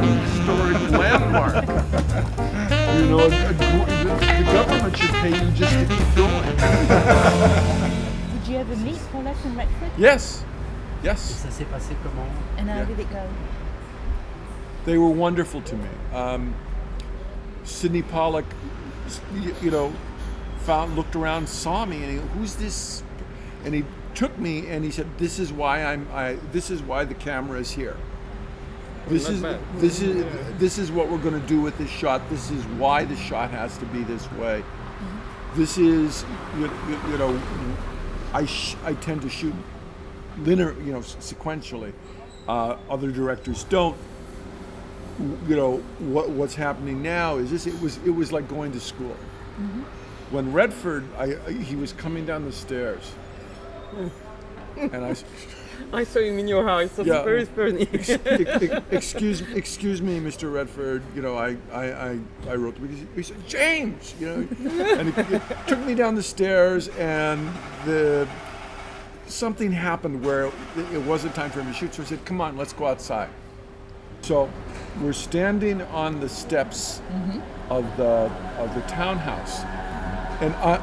historic landmark. You know, the government should pay you just to keep going. Did you ever meet Paulette and Redford? Yes. Et ça s'est passé comment? And how did it go? They were wonderful to me. Sidney Pollack, you know, looked around, saw me, and he goes, "Who's this?" And he took me and he said, "This is why this is why the camera is here. This is what we're going to do with this shot. This is why the shot has to be this way. This is, you know, I tend to shoot linear, you know, sequentially. Other directors don't. You know, what's happening now is this. It was like going to school. When Redford, he was coming down the stairs, and I saw him in your house. That's very funny. excuse me, Mr. Redford. You know, I wrote the because he said, "James," you know, and he took me down the stairs, and something happened where it wasn't time for him to shoot. So I said, "Come on, let's go outside." So we're standing on the steps of the townhouse, and I'm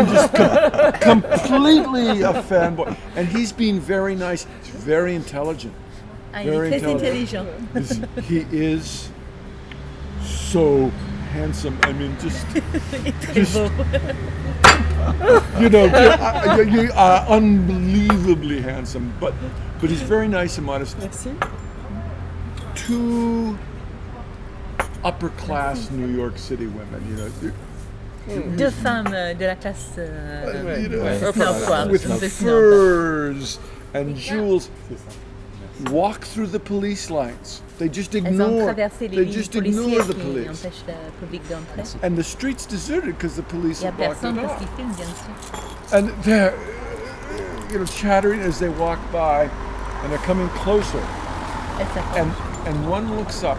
just completely a fanboy. And he's being very nice. He's very intelligent. Very intelligent. He is so handsome. I mean, just you know, you are unbelievably handsome. But he's very nice and modest. Merci. Two upper class New York City women, you know. Deux femmes de la classe with furs and jewels walk through the police lines. They just ignore the police. And the street's deserted because the police have blocked it off. And they're, you know, chattering as they walk by, and they're coming closer. And one looks up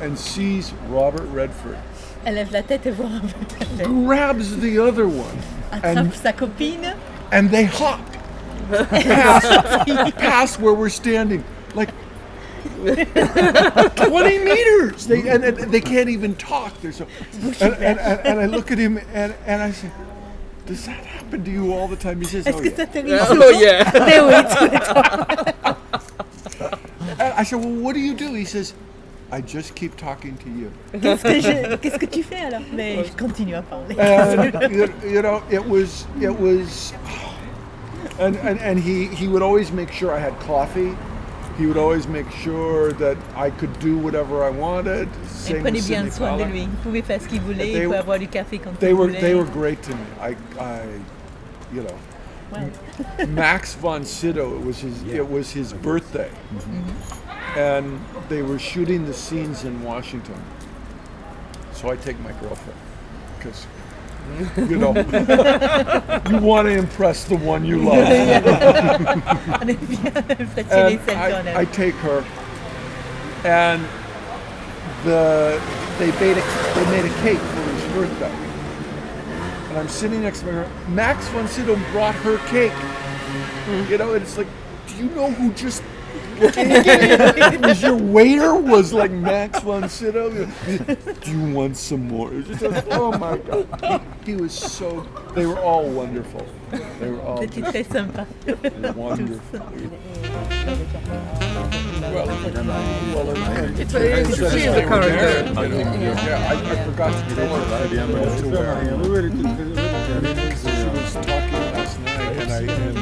and sees Robert Redford. Elle lève la tête et voit un peu. Grabs the other one. Attrape sa copine. And they hop past where we're standing, like 20 meters. They can't even talk. They're so. And I look at him and I say, "Does that happen to you all the time?" He says, "Oh yeah." Oh yeah. And I said, "Well, what do you do?" He says, "I just keep talking to you." Qu'est-ce que tu fais alors? Mais je continue à parler. You know, it was, and he would always make sure I had coffee. He would always make sure that I could do whatever I wanted. Il prenait bien soin de lui. Il pouvait faire ce qu'il voulait. Il pouvait avoir du café quand il voulait. They were great to me. You know. Ouais. Max von Sydow, it was his birthday. And they were shooting the scenes in Washington. So I take my girlfriend because, you know, you want to impress the one you love. And I take her, and they made a cake for his birthday. And I'm sitting next to her. Max von Sydow brought her cake. You know, and it's like, do you know who just was your waiter was like Max von Sydow? Do you want some more? It was just like, oh my God. He was so, they were all wonderful. They were all très sympa. Wonderful. It's the character. Yeah, I forgot to tell her she was talking last night and